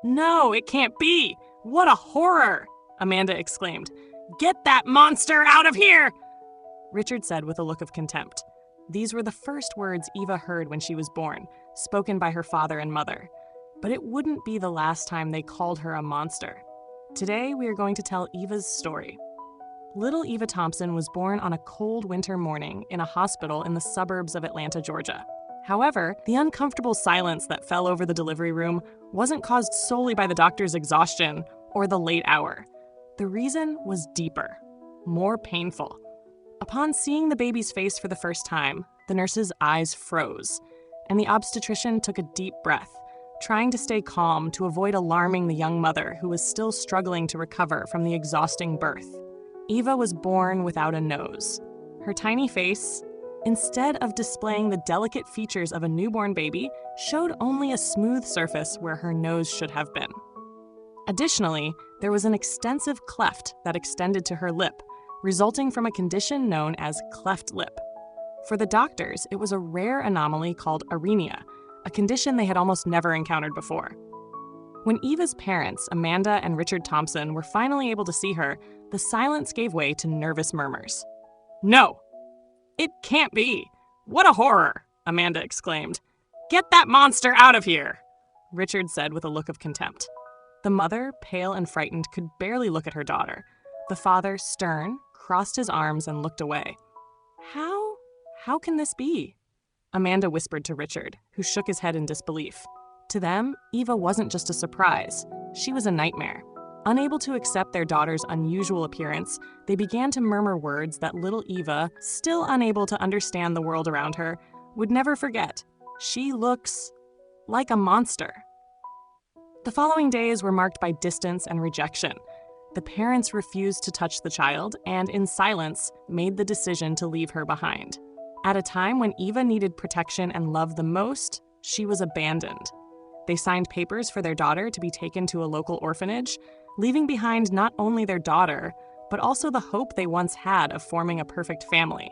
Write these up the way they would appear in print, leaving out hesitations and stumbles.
No, it can't be! What a horror! Amanda exclaimed. Get that monster out of here! Richard said with a look of contempt. These were the first words Eva heard when she was born, spoken by her father and mother. But it wouldn't be the last time they called her a monster. Today, we are going to tell Eva's story. Little Eva Tompson was born on a cold winter morning in a hospital in the suburbs of Atlanta, Georgia. However, the uncomfortable silence that fell over the delivery room wasn't caused solely by the doctor's exhaustion or the late hour. The reason was deeper, more painful. Upon seeing the baby's face for the first time, the nurse's eyes froze, and the obstetrician took a deep breath, trying to stay calm to avoid alarming the young mother who was still struggling to recover from the exhausting birth. Eva was born without a nose. Her tiny face, instead of displaying the delicate features of a newborn baby, showed only a smooth surface where her nose should have been. Additionally, there was an extensive cleft that extended to her lip, resulting from a condition known as cleft lip. For the doctors, it was a rare anomaly called arhinia, a condition they had almost never encountered before. When Eva's parents, Amanda and Richard Tompson, were finally able to see her, the silence gave way to nervous murmurs. No! It can't be! What a horror! Amanda exclaimed. Get that monster out of here! Richard said with a look of contempt. The mother, pale and frightened, could barely look at her daughter. The father, stern, crossed his arms and looked away. How can this be? Amanda whispered to Richard, who shook his head in disbelief. To them, Eva wasn't just a surprise. She was a nightmare. Unable to accept their daughter's unusual appearance, they began to murmur words that little Eva, still unable to understand the world around her, would never forget. She looks like a monster. The following days were marked by distance and rejection. The parents refused to touch the child and, in silence, made the decision to leave her behind. At a time when Eva needed protection and love the most, she was abandoned. They signed papers for their daughter to be taken to a local orphanage, leaving behind not only their daughter, but also the hope they once had of forming a perfect family.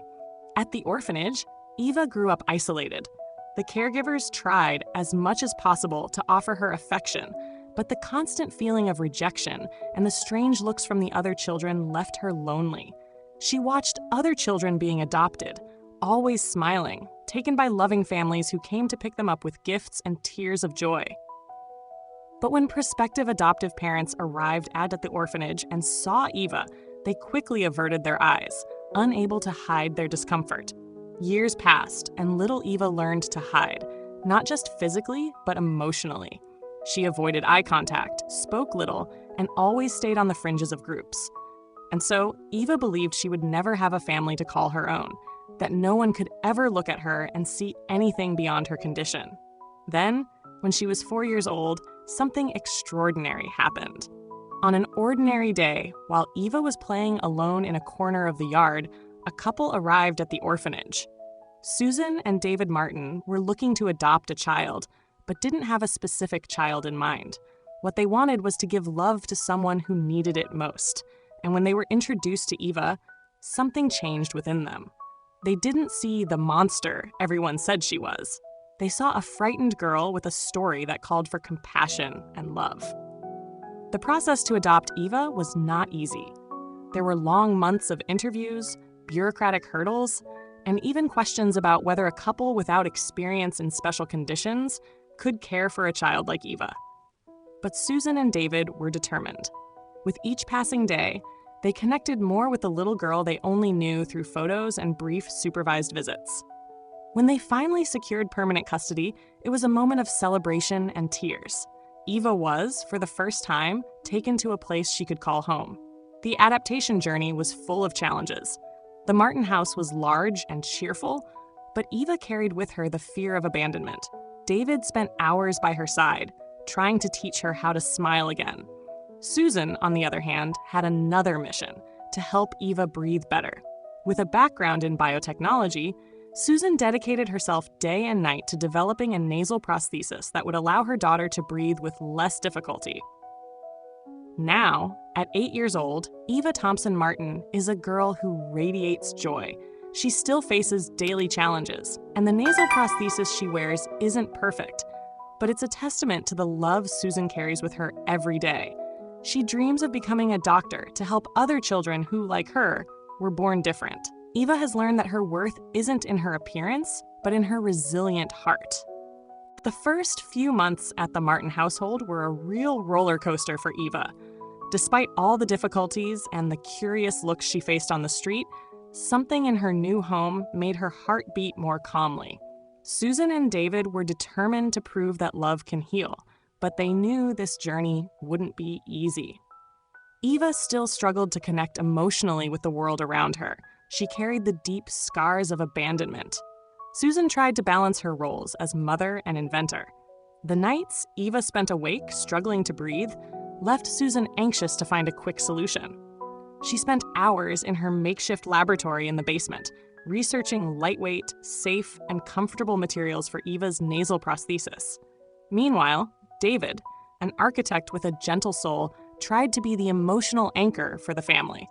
At the orphanage, Eva grew up isolated. The caregivers tried as much as possible to offer her affection, but the constant feeling of rejection and the strange looks from the other children left her lonely. She watched other children being adopted, always smiling, taken by loving families who came to pick them up with gifts and tears of joy. But when prospective adoptive parents arrived at the orphanage and saw Eva, they quickly averted their eyes, unable to hide their discomfort. Years passed, and little Eva learned to hide, not just physically, but emotionally. She avoided eye contact, spoke little, and always stayed on the fringes of groups. And so, Eva believed she would never have a family to call her own, that no one could ever look at her and see anything beyond her condition. Then, when she was 4 years old, something extraordinary happened. On an ordinary day, while Eva was playing alone in a corner of the yard, a couple arrived at the orphanage. Susan and David Martin were looking to adopt a child, but didn't have a specific child in mind. What they wanted was to give love to someone who needed it most. And when they were introduced to Eva, something changed within them. They didn't see the monster everyone said she was. They saw a frightened girl with a story that called for compassion and love. The process to adopt Eva was not easy. There were long months of interviews, bureaucratic hurdles, and even questions about whether a couple without experience in special conditions could care for a child like Eva. But Susan and David were determined. With each passing day, they connected more with the little girl they only knew through photos and brief supervised visits. When they finally secured permanent custody, it was a moment of celebration and tears. Eva was, for the first time, taken to a place she could call home. The adaptation journey was full of challenges. The Martin house was large and cheerful, but Eva carried with her the fear of abandonment. David spent hours by her side, trying to teach her how to smile again. Susan, on the other hand, had another mission: to help Eva breathe better. With a background in biotechnology, Susan dedicated herself day and night to developing a nasal prosthesis that would allow her daughter to breathe with less difficulty. Now, at 8 years old, Eva Tompson Martin is a girl who radiates joy. She still faces daily challenges, and the nasal prosthesis she wears isn't perfect. but it's a testament to the love Susan carries with her every day. She dreams of becoming a doctor to help other children who, like her, were born different. Eva has learned that her worth isn't in her appearance, but in her resilient heart. The first few months at the Martin household were a real roller coaster for Eva. Despite all the difficulties and the curious looks she faced on the street, something in her new home made her heart beat more calmly. Susan and David were determined to prove that love can heal, but they knew this journey wouldn't be easy. Eva still struggled to connect emotionally with the world around her. She carried the deep scars of abandonment. Susan tried to balance her roles as mother and inventor. The nights Eva spent awake, struggling to breathe, left Susan anxious to find a quick solution. She spent hours in her makeshift laboratory in the basement, researching lightweight, safe, and comfortable materials for Eva's nasal prosthesis. Meanwhile, David, an architect with a gentle soul, tried to be the emotional anchor for the family.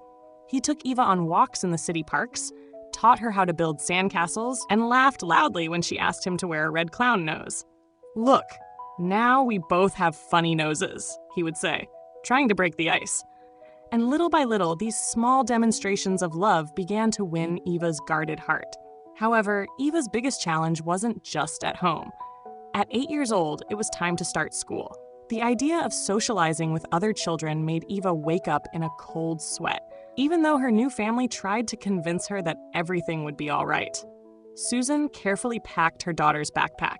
He took Eva on walks in the city parks, taught her how to build sandcastles, and laughed loudly when she asked him to wear a red clown nose. "Look, now we both have funny noses," he would say, trying to break the ice. And little by little, these small demonstrations of love began to win Eva's guarded heart. However, Eva's biggest challenge wasn't just at home. At 8 years old, it was time to start school. The idea of socializing with other children made Eva wake up in a cold sweat, even though her new family tried to convince her that everything would be all right. Susan carefully packed her daughter's backpack.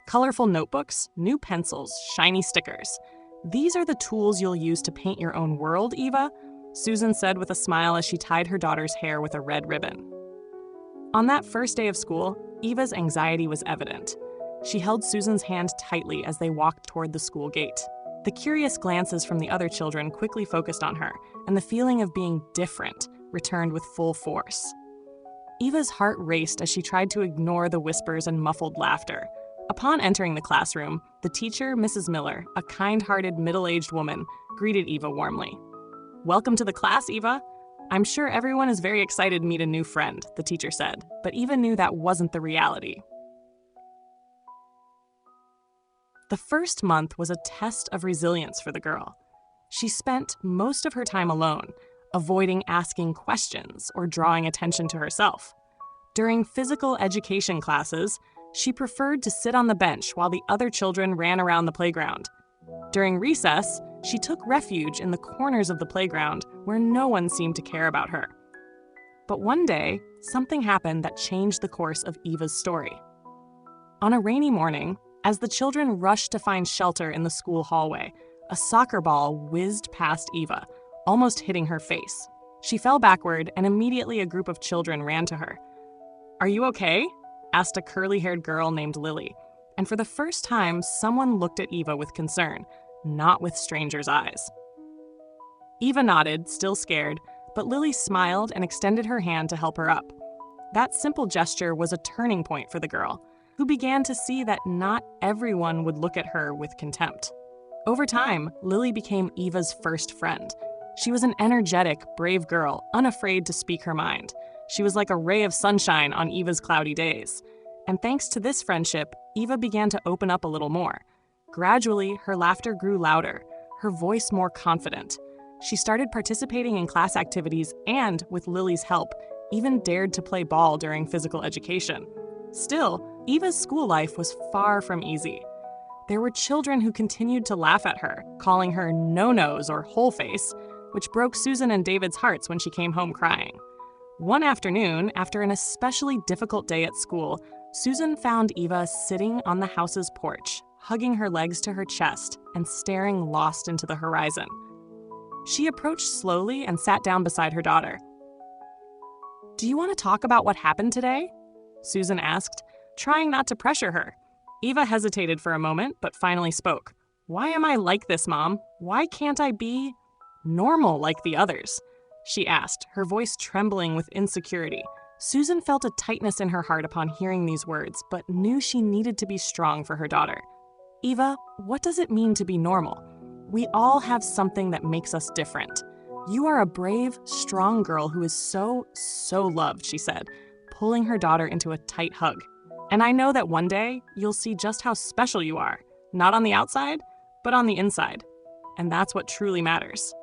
Colorful notebooks, new pencils, shiny stickers. "These are the tools you'll use to paint your own world, Eva," Susan said with a smile as she tied her daughter's hair with a red ribbon. On that first day of school, Eva's anxiety was evident. She held Susan's hand tightly as they walked toward the school gate. The curious glances from the other children quickly focused on her, and the feeling of being different returned with full force. Eva's heart raced as she tried to ignore the whispers and muffled laughter. Upon entering the classroom, the teacher, Mrs. Miller, a kind-hearted, middle-aged woman, greeted Eva warmly. "Welcome to the class, Eva. I'm sure everyone is very excited to meet a new friend," the teacher said, but Eva knew that wasn't the reality. The first month was a test of resilience for the girl. She spent most of her time alone, avoiding asking questions or drawing attention to herself. During physical education classes, she preferred to sit on the bench while the other children ran around the playground. During recess, she took refuge in the corners of the playground where no one seemed to care about her. But one day, something happened that changed the course of Eva's story. On a rainy morning, as the children rushed to find shelter in the school hallway, a soccer ball whizzed past Eva, almost hitting her face. She fell backward, and immediately a group of children ran to her. "Are you okay?" asked a curly-haired girl named Lily. And for the first time, someone looked at Eva with concern, not with strangers' eyes. Eva nodded, still scared, but Lily smiled and extended her hand to help her up. That simple gesture was a turning point for the girl, who began to see that not everyone would look at her with contempt. Over time, Lily became Eva's first friend. She was an energetic, brave girl, unafraid to speak her mind. She was like a ray of sunshine on Eva's cloudy days. And thanks to this friendship, Eva began to open up a little more. Gradually, her laughter grew louder, her voice more confident. She started participating in class activities and, with Lily's help, even dared to play ball during physical education. Still, Eva's school life was far from easy. There were children who continued to laugh at her, calling her no-nose or whole face, which broke Susan and David's hearts when she came home crying. One afternoon, after an especially difficult day at school, Susan found Eva sitting on the house's porch, hugging her legs to her chest and staring lost into the horizon. She approached slowly and sat down beside her daughter. "Do you want to talk about what happened today?" Susan asked, trying not to pressure her. Eva hesitated for a moment, but finally spoke. "Why am I like this, Mom? Why can't I be normal like the others?" she asked, her voice trembling with insecurity. Susan felt a tightness in her heart upon hearing these words, but knew she needed to be strong for her daughter. "Eva, what does it mean to be normal? We all have something that makes us different. You are a brave, strong girl who is so loved," she said, pulling her daughter into a tight hug. "And I know that one day you'll see just how special you are. not on the outside, but on the inside. And that's what truly matters.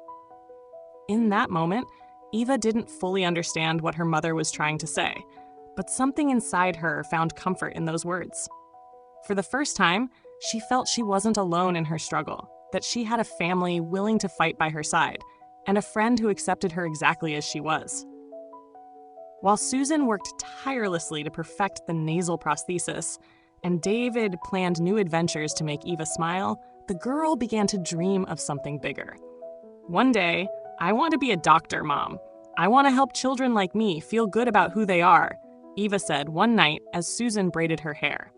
In that moment, Eva didn't fully understand what her mother was trying to say, but something inside her found comfort in those words. For the first time, she felt she wasn't alone in her struggle, that she had a family willing to fight by her side, and a friend who accepted her exactly as she was. While Susan worked tirelessly to perfect the nasal prosthesis, and David planned new adventures to make Eva smile, the girl began to dream of something bigger. One day, "I want to be a doctor, Mom. I want to help children like me feel good about who they are," Eva said one night as Susan braided her hair.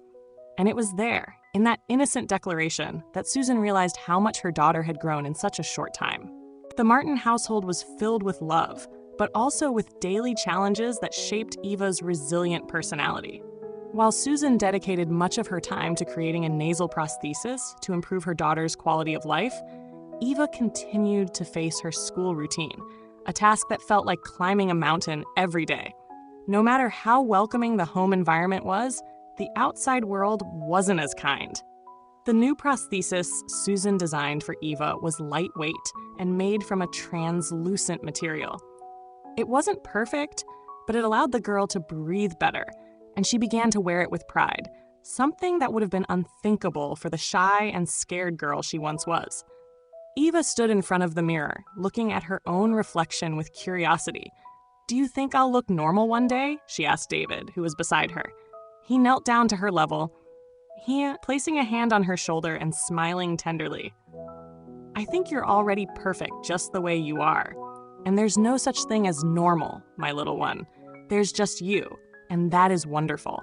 And it was there, in that innocent declaration, that Susan realized how much her daughter had grown in such a short time. The Martin household was filled with love, but also with daily challenges that shaped Eva's resilient personality. While Susan dedicated much of her time to creating a nasal prosthesis to improve her daughter's quality of life, Eva continued to face her school routine, a task that felt like climbing a mountain every day. No matter how welcoming the home environment was, the outside world wasn't as kind. The new prosthesis Susan designed for Eva was lightweight and made from a translucent material. It wasn't perfect, but it allowed the girl to breathe better, and she began to wear it with pride, something that would have been unthinkable for the shy and scared girl she once was. Eva stood in front of the mirror, looking at her own reflection with curiosity. "Do you think I'll look normal one day?" she asked David, who was beside her. He knelt down to her level, placing a hand on her shoulder and smiling tenderly. "I think you're already perfect just the way you are. And there's no such thing as normal, my little one. There's just you, and that is wonderful."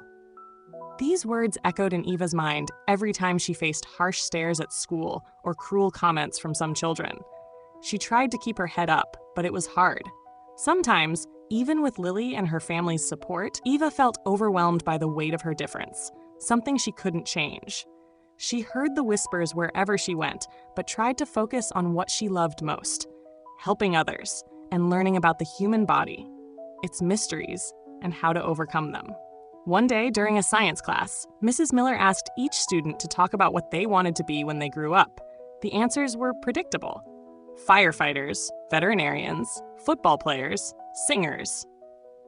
These words echoed in Eva's mind every time she faced harsh stares at school or cruel comments from some children. She tried to keep her head up, but it was hard. Sometimes, even with Lily and her family's support, Eva felt overwhelmed by the weight of her difference, something she couldn't change. She heard the whispers wherever she went, but tried to focus on what she loved most: helping others and learning about the human body, its mysteries, and how to overcome them. One day during a science class, Mrs. Miller asked each student to talk about what they wanted to be when they grew up. The answers were predictable: firefighters, veterinarians, football players, singers.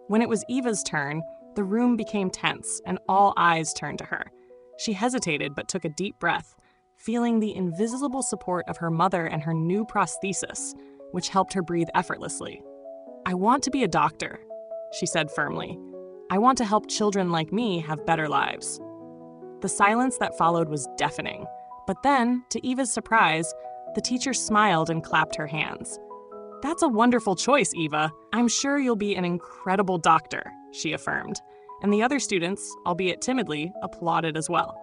When it was Eva's turn, the room became tense and all eyes turned to her. She hesitated but took a deep breath, feeling the invisible support of her mother and her new prosthesis, which helped her breathe effortlessly. "I want to be a doctor," she said firmly. "I want to help children like me have better lives." The silence that followed was deafening, but then, to Eva's surprise, the teacher smiled and clapped her hands. "That's a wonderful choice, Eva. I'm sure you'll be an incredible doctor," she affirmed, and the other students, albeit timidly, applauded as well.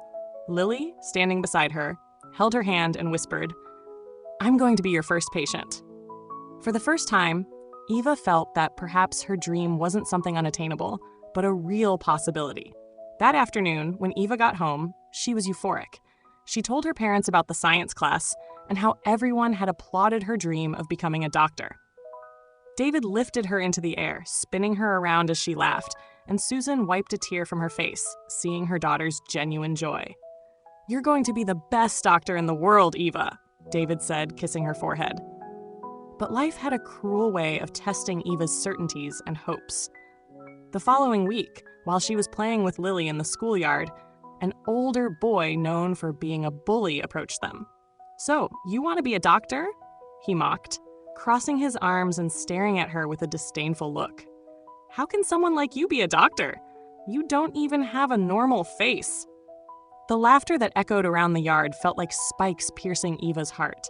Lily, standing beside her, held her hand and whispered, "I'm going to be your first patient." For the first time, Eva felt that perhaps her dream wasn't something unattainable, but a real possibility. That afternoon, when Eva got home, she was euphoric. She told her parents about the science class and how everyone had applauded her dream of becoming a doctor. David lifted her into the air, spinning her around as she laughed, and Susan wiped a tear from her face, seeing her daughter's genuine joy. "You're going to be the best doctor in the world, Eva," David said, kissing her forehead. But life had a cruel way of testing Eva's certainties and hopes. The following week, while she was playing with Lily in the schoolyard, an older boy known for being a bully approached them. "So, you want to be a doctor?" he mocked, crossing his arms and staring at her with a disdainful look. "How can someone like you be a doctor? You don't even have a normal face." The laughter that echoed around the yard felt like spikes piercing Eva's heart.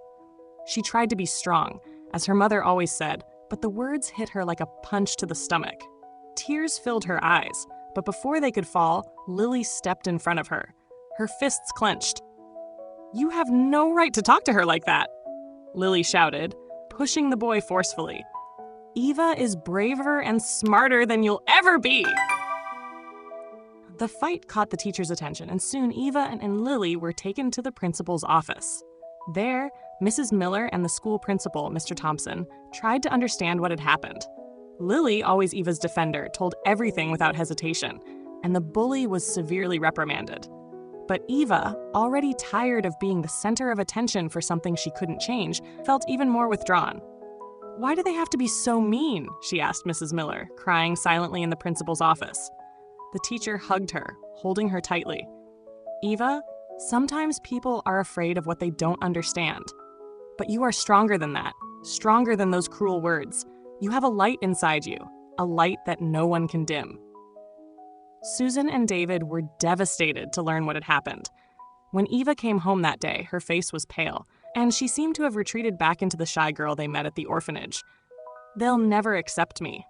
She tried to be strong, as her mother always said, but the words hit her like a punch to the stomach. Tears filled her eyes, but before they could fall, Lily stepped in front of her, her fists clenched. "You have no right to talk to her like that," Lily shouted, pushing the boy forcefully. "Eva is braver and smarter than you'll ever be." The fight caught the teacher's attention, and soon Eva and Lily were taken to the principal's office. There, Mrs. Miller and the school principal, Mr. Tompson, tried to understand what had happened. Lily, always Eva's defender, told everything without hesitation, and the bully was severely reprimanded. But Eva, already tired of being the center of attention for something she couldn't change, felt even more withdrawn. "Why do they have to be so mean?" she asked Mrs. Miller, crying silently in the principal's office. The teacher hugged her, holding her tightly. "Eva, sometimes people are afraid of what they don't understand. But you are stronger than that, stronger than those cruel words. You have a light inside you, a light that no one can dim." Susan and David were devastated to learn what had happened. When Eva came home that day, her face was pale, and she seemed to have retreated back into the shy girl they met at the orphanage. "They'll never accept me,"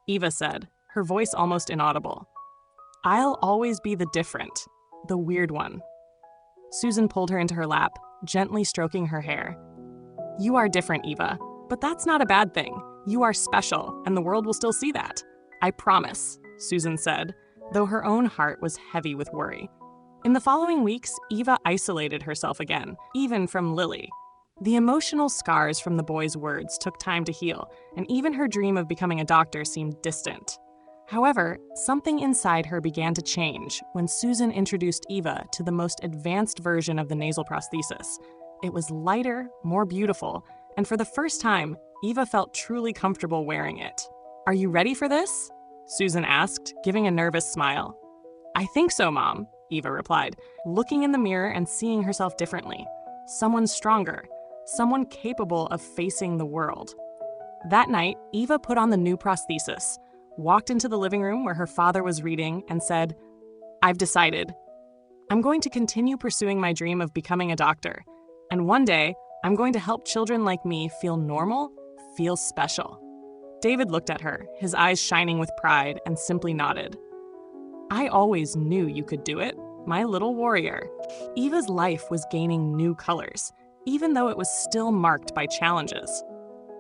Eva said, her voice almost inaudible. "I'll always be the different, the weird one." Susan pulled her into her lap, gently stroking her hair. "You are different, Eva, but that's not a bad thing. You are special, and the world will still see that. I promise," Susan said, though her own heart was heavy with worry. In the following weeks, Eva isolated herself again, even from Lily. The emotional scars from the boy's words took time to heal, and even her dream of becoming a doctor seemed distant. However, something inside her began to change when Susan introduced Eva to the most advanced version of the nasal prosthesis. It was lighter, more beautiful, and for the first time, Eva felt truly comfortable wearing it. "Are you ready for this?" Susan asked, giving a nervous smile. "I think so, Mom," Eva replied, looking in the mirror and seeing herself differently. Someone stronger, someone capable of facing the world. That night, Eva put on the new prosthesis, walked into the living room where her father was reading, and said, "I've decided. I'm going to continue pursuing my dream of becoming a doctor, and one day, I'm going to help children like me feel normal, feel special." David looked at her, his eyes shining with pride, and simply nodded. "I always knew you could do it, my little warrior." Eva's life was gaining new colors, even though it was still marked by challenges.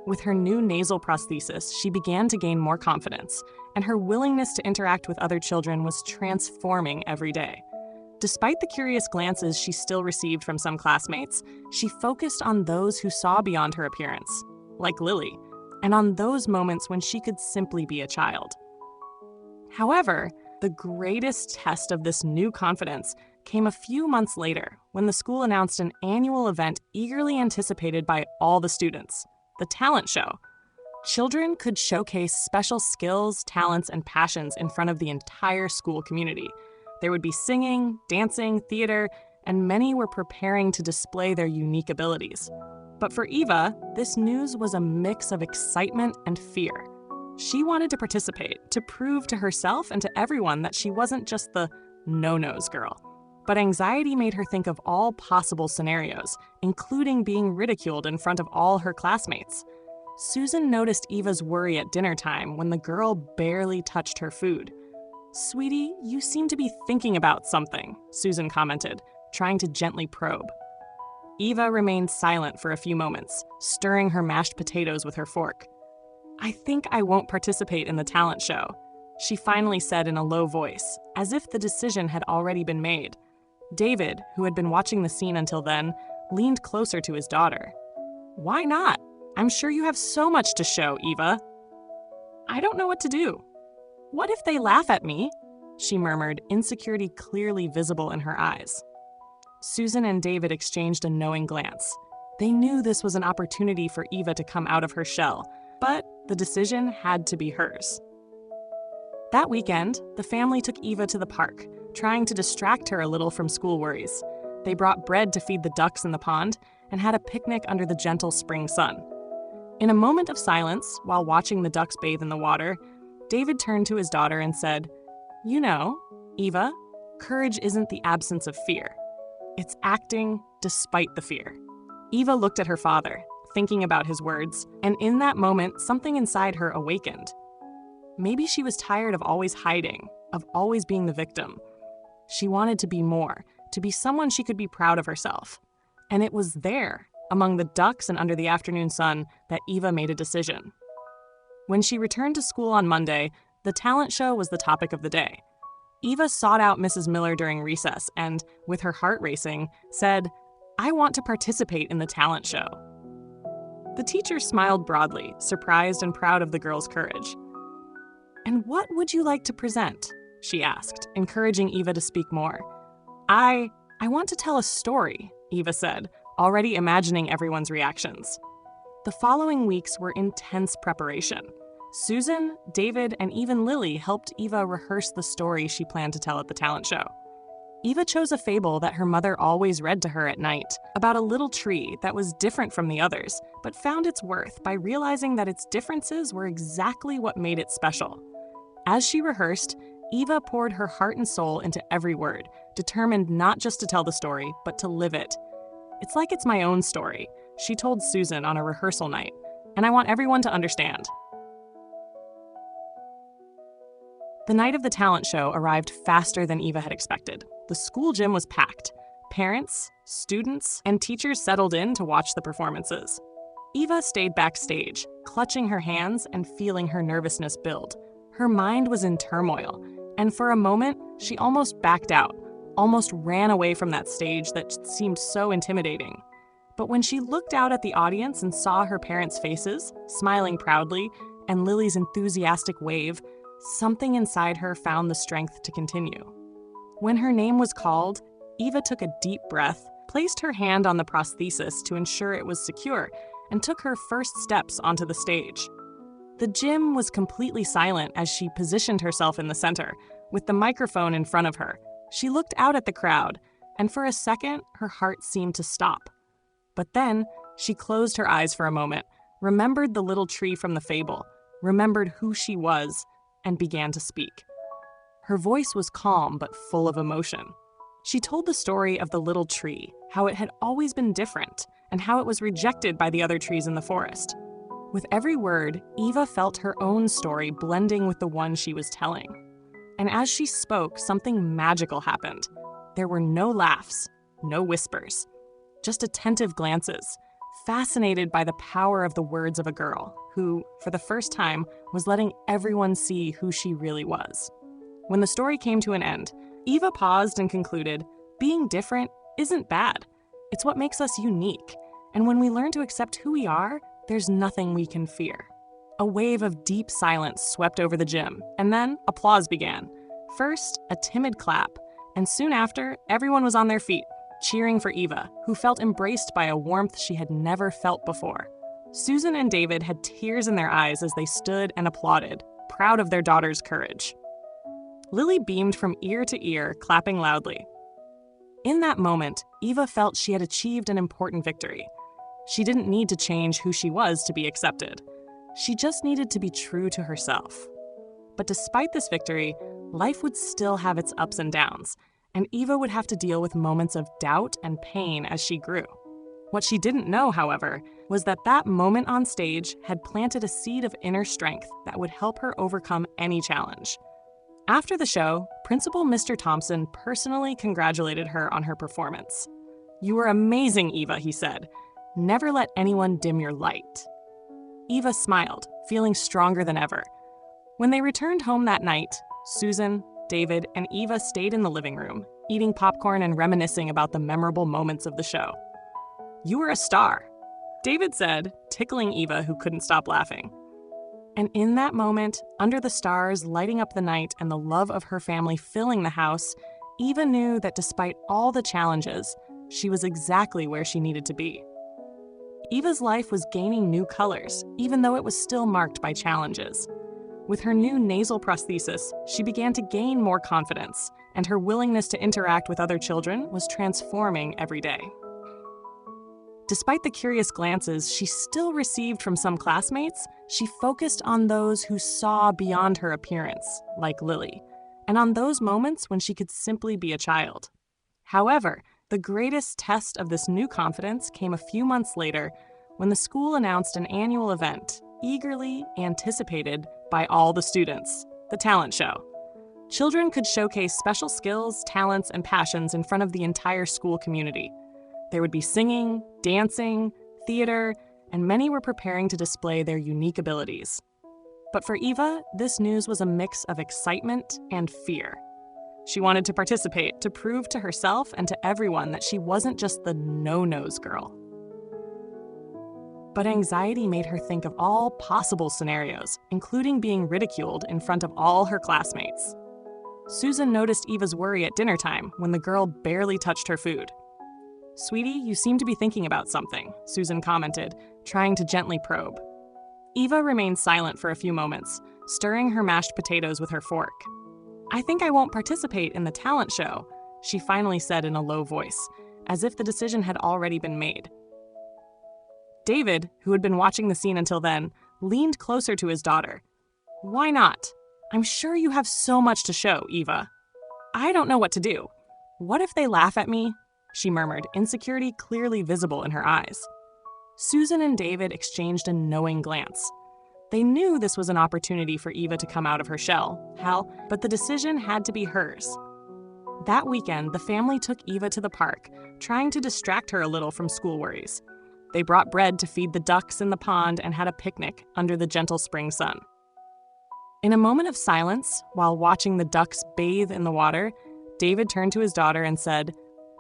With her new nasal prosthesis, she began to gain more confidence, and her willingness to interact with other children was transforming every day. Despite the curious glances she still received from some classmates, she focused on those who saw beyond her appearance, like Lily, and on those moments when she could simply be a child. However, the greatest test of this new confidence came a few months later when the school announced an annual event eagerly anticipated by all the students, the talent show. Children could showcase special skills, talents, and passions in front of the entire school community. There would be singing, dancing, theater, and many were preparing to display their unique abilities. But for Eva, this news was a mix of excitement and fear. She wanted to participate, to prove to herself and to everyone that she wasn't just the no-nos girl. But anxiety made her think of all possible scenarios, including being ridiculed in front of all her classmates. Susan noticed Eva's worry at dinner time when the girl barely touched her food. "Sweetie, you seem to be thinking about something," Susan commented, trying to gently probe. Eva remained silent for a few moments, stirring her mashed potatoes with her fork. "I think I won't participate in the talent show," she finally said in a low voice, as if the decision had already been made. David, who had been watching the scene until then, leaned closer to his daughter. "Why not? I'm sure you have so much to show, Eva." "I don't know what to do. What if they laugh at me?" she murmured, insecurity clearly visible in her eyes. Susan and David exchanged a knowing glance. They knew this was an opportunity for Eva to come out of her shell, but the decision had to be hers. That weekend, the family took Eva to the park, trying to distract her a little from school worries. They brought bread to feed the ducks in the pond and had a picnic under the gentle spring sun. In a moment of silence, while watching the ducks bathe in the water, David turned to his daughter and said, "You know, Eva, courage isn't the absence of fear. It's acting despite the fear." Eva looked at her father, thinking about his words, and in that moment, something inside her awakened. Maybe she was tired of always hiding, of always being the victim. She wanted to be more, to be someone she could be proud of herself. And it was there, among the ducks and under the afternoon sun, that Eva made a decision. When she returned to school on Monday, the talent show was the topic of the day. Eva sought out Mrs. Miller during recess and, with her heart racing, said, "I want to participate in the talent show." The teacher smiled broadly, surprised and proud of the girl's courage. "And what would you like to present?" she asked, encouraging Eva to speak more. I want to tell a story, Eva said, already imagining everyone's reactions. The following weeks were intense preparation. Susan, David, and even Lily helped Eva rehearse the story she planned to tell at the talent show. Eva chose a fable that her mother always read to her at night about a little tree that was different from the others, but found its worth by realizing that its differences were exactly what made it special. As she rehearsed, Eva poured her heart and soul into every word, determined not just to tell the story, but to live it. "It's like it's my own story," she told Susan on a rehearsal night, "and I want everyone to understand." The night of the talent show arrived faster than Eva had expected. The school gym was packed. Parents, students, and teachers settled in to watch the performances. Eva stayed backstage, clutching her hands and feeling her nervousness build. Her mind was in turmoil, and for a moment, she almost backed out, almost ran away from that stage that seemed so intimidating. But when she looked out at the audience and saw her parents' faces, smiling proudly, and Lily's enthusiastic wave, something inside her found the strength to continue. When her name was called, Eva took a deep breath, placed her hand on the prosthesis to ensure it was secure, and took her first steps onto the stage. The gym was completely silent as she positioned herself in the center, with the microphone in front of her. She looked out at the crowd, and for a second, her heart seemed to stop. But then, she closed her eyes for a moment, remembered the little tree from the fable, remembered who she was, and began to speak. Her voice was calm but full of emotion. She told the story of the little tree, how it had always been different, and how it was rejected by the other trees in the forest. With every word, Eva felt her own story blending with the one she was telling. And as she spoke, something magical happened. There were no laughs, no whispers, just attentive glances, fascinated by the power of the words of a girl who, for the first time, was letting everyone see who she really was. When the story came to an end, Eva paused and concluded, "Being different isn't bad. It's what makes us unique. And when we learn to accept who we are, there's nothing we can fear." A wave of deep silence swept over the gym, and then applause began. First, a timid clap, and soon after, everyone was on their feet, cheering for Eva, who felt embraced by a warmth she had never felt before. Susan and David had tears in their eyes as they stood and applauded, proud of their daughter's courage. Lily beamed from ear to ear, clapping loudly. In that moment, Eva felt she had achieved an important victory. She didn't need to change who she was to be accepted. She just needed to be true to herself. But despite this victory, life would still have its ups and downs, and Eva would have to deal with moments of doubt and pain as she grew. What she didn't know, however, was that that moment on stage had planted a seed of inner strength that would help her overcome any challenge. After the show, Principal Mr. Tompson personally congratulated her on her performance. "You were amazing, Eva," he said. "Never let anyone dim your light." Eva smiled, feeling stronger than ever. When they returned home that night, Susan, David, and Eva stayed in the living room, eating popcorn and reminiscing about the memorable moments of the show. "You were a star," David said, tickling Eva, who couldn't stop laughing. And in that moment, under the stars lighting up the night and the love of her family filling the house, Eva knew that despite all the challenges, she was exactly where she needed to be. Eva's life was gaining new colors, even though it was still marked by challenges. With her new nasal prosthesis, she began to gain more confidence, and her willingness to interact with other children was transforming every day. Despite the curious glances she still received from some classmates, she focused on those who saw beyond her appearance, like Lily, and on those moments when she could simply be a child. However, the greatest test of this new confidence came a few months later when the school announced an annual event, eagerly anticipated by all the students, the talent show. Children could showcase special skills, talents, and passions in front of the entire school community. There would be singing, dancing, theater, and many were preparing to display their unique abilities. But for Eva, this news was a mix of excitement and fear. She wanted to participate, to prove to herself and to everyone that she wasn't just the no-nos girl. But anxiety made her think of all possible scenarios, including being ridiculed in front of all her classmates. Susan noticed Eva's worry at dinner time when the girl barely touched her food. "Sweetie, you seem to be thinking about something," Susan commented, trying to gently probe. Eva remained silent for a few moments, stirring her mashed potatoes with her fork. "I think I won't participate in the talent show," she finally said in a low voice, as if the decision had already been made. David, who had been watching the scene until then, leaned closer to his daughter. "Why not? I'm sure you have so much to show, Eva." "I don't know what to do. What if they laugh at me?" she murmured, insecurity clearly visible in her eyes. Susan and David exchanged a knowing glance. They knew this was an opportunity for Eva to come out of her shell, but the decision had to be hers. That weekend, the family took Eva to the park, trying to distract her a little from school worries. They brought bread to feed the ducks in the pond and had a picnic under the gentle spring sun. In a moment of silence, while watching the ducks bathe in the water, David turned to his daughter and said,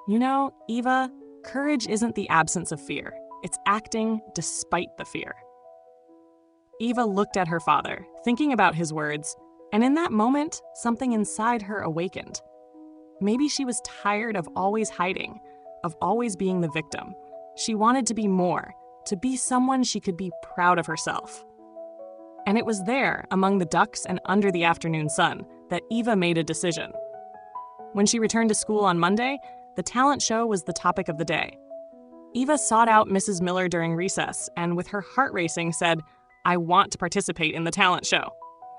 "You know, Eva, courage isn't the absence of fear. It's acting despite the fear." Eva looked at her father, thinking about his words, and in that moment, something inside her awakened. Maybe she was tired of always hiding, of always being the victim. She wanted to be more, to be someone she could be proud of herself. And it was there, among the ducks and under the afternoon sun, that Eva made a decision. When she returned to school on Monday, the talent show was the topic of the day. Eva sought out Mrs. Miller during recess and, with her heart racing, said, "I want to participate in the talent show."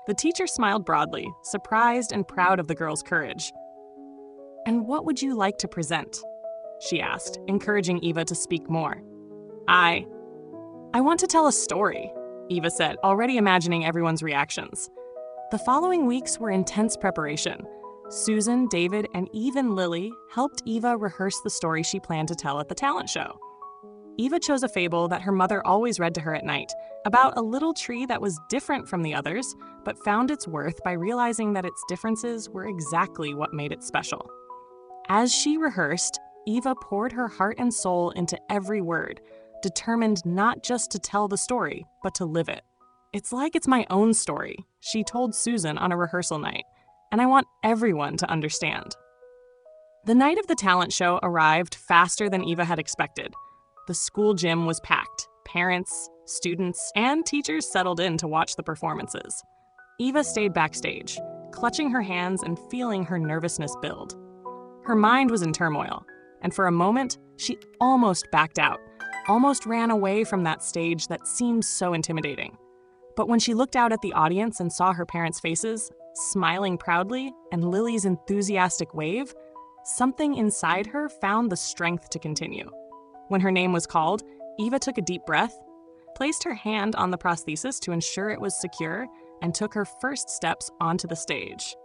The teacher smiled broadly, surprised and proud of the girl's courage. "And what would you like to present?" she asked, encouraging Eva to speak more. I want to tell a story," Eva said, already imagining everyone's reactions. The following weeks were intense preparation. Susan, David, and even Lily helped Eva rehearse the story she planned to tell at the talent show. Eva chose a fable that her mother always read to her at night, about a little tree that was different from the others, but found its worth by realizing that its differences were exactly what made it special. As she rehearsed, Eva poured her heart and soul into every word, determined not just to tell the story, but to live it. "It's like it's my own story," she told Susan on a rehearsal night, "and I want everyone to understand." The night of the talent show arrived faster than Eva had expected. The school gym was packed. Parents, students, and teachers settled in to watch the performances. Eva stayed backstage, clutching her hands and feeling her nervousness build. Her mind was in turmoil, and for a moment, she almost backed out, almost ran away from that stage that seemed so intimidating. But when she looked out at the audience and saw her parents' faces, smiling proudly, and Lily's enthusiastic wave, something inside her found the strength to continue. When her name was called, Eva took a deep breath, placed her hand on the prosthesis to ensure it was secure, and took her first steps onto the stage.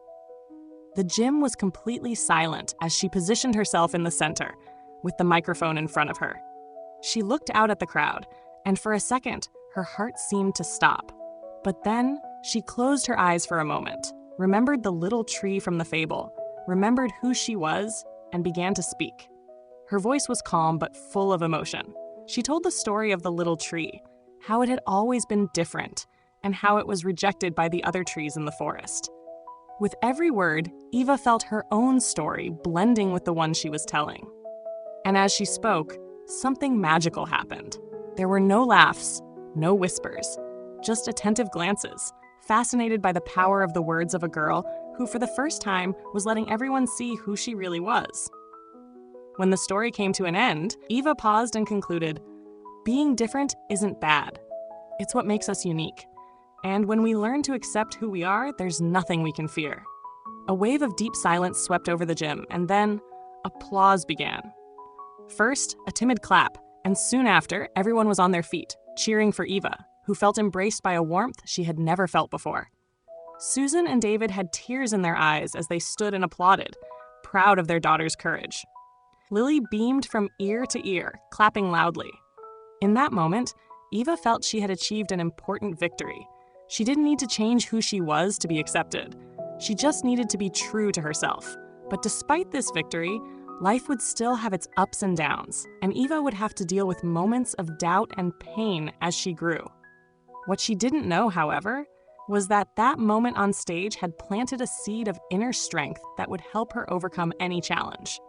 The gym was completely silent as she positioned herself in the center, with the microphone in front of her. She looked out at the crowd, and for a second, her heart seemed to stop. But then, she closed her eyes for a moment, remembered the little tree from the fable, remembered who she was, and began to speak. Her voice was calm but full of emotion. She told the story of the little tree, how it had always been different, and how it was rejected by the other trees in the forest. With every word, Eva felt her own story blending with the one she was telling. And as she spoke, something magical happened. There were no laughs, no whispers, just attentive glances, fascinated by the power of the words of a girl who, for the first time, was letting everyone see who she really was. When the story came to an end, Eva paused and concluded, "Being different isn't bad. It's what makes us unique. And when we learn to accept who we are, there's nothing we can fear." A wave of deep silence swept over the gym, and then applause began. First, a timid clap, and soon after, everyone was on their feet, cheering for Eva, who felt embraced by a warmth she had never felt before. Susan and David had tears in their eyes as they stood and applauded, proud of their daughter's courage. Lily beamed from ear to ear, clapping loudly. In that moment, Eva felt she had achieved an important victory. She didn't need to change who she was to be accepted. She just needed to be true to herself. But despite this victory, life would still have its ups and downs, and Eva would have to deal with moments of doubt and pain as she grew. What she didn't know, however, was that that moment on stage had planted a seed of inner strength that would help her overcome any challenge.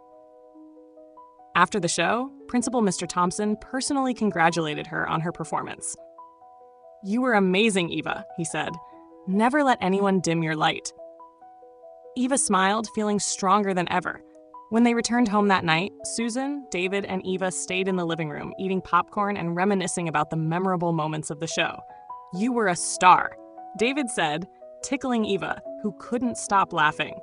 After the show, Principal Mr. Tompson personally congratulated her on her performance. "You were amazing, Eva," he said. "Never let anyone dim your light." Eva smiled, feeling stronger than ever. When they returned home that night, Susan, David, and Eva stayed in the living room, eating popcorn and reminiscing about the memorable moments of the show. "You were a star," David said, tickling Eva, who couldn't stop laughing.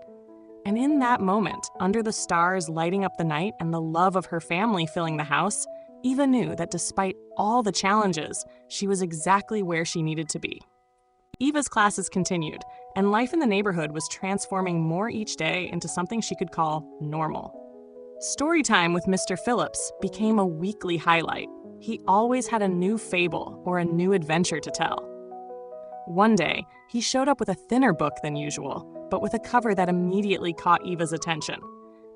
And in that moment, under the stars lighting up the night and the love of her family filling the house, Eva knew that despite all the challenges, she was exactly where she needed to be. Eva's classes continued, and life in the neighborhood was transforming more each day into something she could call normal. Storytime with Mr. Phillips became a weekly highlight. He always had a new fable or a new adventure to tell. One day, he showed up with a thinner book than usual, but with a cover that immediately caught Eva's attention.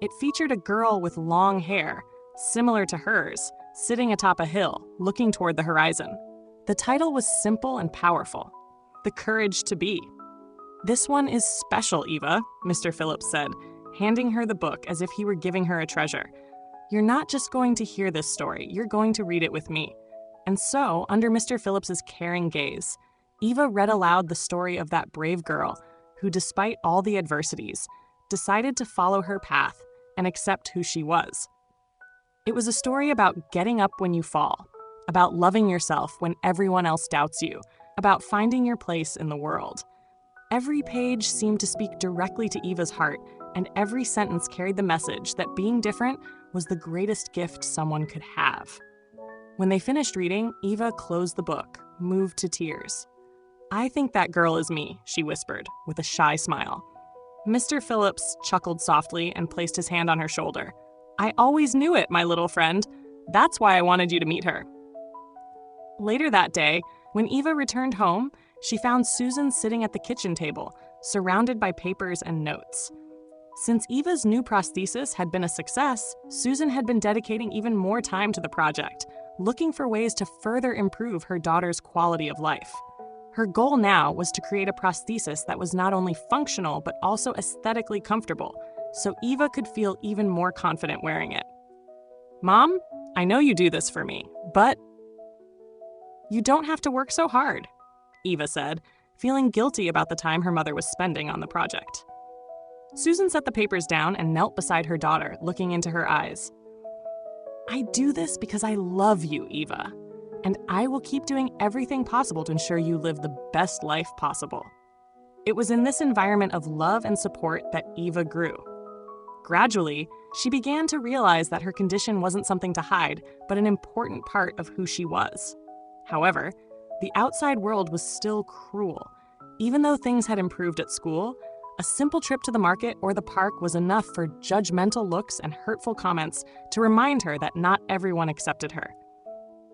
It featured a girl with long hair, similar to hers, sitting atop a hill, looking toward the horizon. The title was simple and powerful: The Courage to Be. "This one is special, Eva," Mr. Phillips said, handing her the book as if he were giving her a treasure. "You're not just going to hear this story, you're going to read it with me." And so, under Mr. Phillips's caring gaze, Eva read aloud the story of that brave girl who, despite all the adversities, decided to follow her path and accept who she was. It was a story about getting up when you fall, about loving yourself when everyone else doubts you, about finding your place in the world. Every page seemed to speak directly to Eva's heart, and every sentence carried the message that being different was the greatest gift someone could have. When they finished reading, Eva closed the book, moved to tears. "I think that girl is me," she whispered, with a shy smile. Mr. Phillips chuckled softly and placed his hand on her shoulder. "I always knew it, my little friend. That's why I wanted you to meet her." Later that day, when Eva returned home, she found Susan sitting at the kitchen table, surrounded by papers and notes. Since Eva's new prosthesis had been a success, Susan had been dedicating even more time to the project, looking for ways to further improve her daughter's quality of life. Her goal now was to create a prosthesis that was not only functional but also aesthetically comfortable, so Eva could feel even more confident wearing it. "Mom, I know you do this for me, but you don't have to work so hard," Eva said, feeling guilty about the time her mother was spending on the project. Susan set the papers down and knelt beside her daughter, looking into her eyes. "I do this because I love you, Eva, and I will keep doing everything possible to ensure you live the best life possible." It was in this environment of love and support that Eva grew. Gradually, she began to realize that her condition wasn't something to hide, but an important part of who she was. However, the outside world was still cruel. Even though things had improved at school, a simple trip to the market or the park was enough for judgmental looks and hurtful comments to remind her that not everyone accepted her.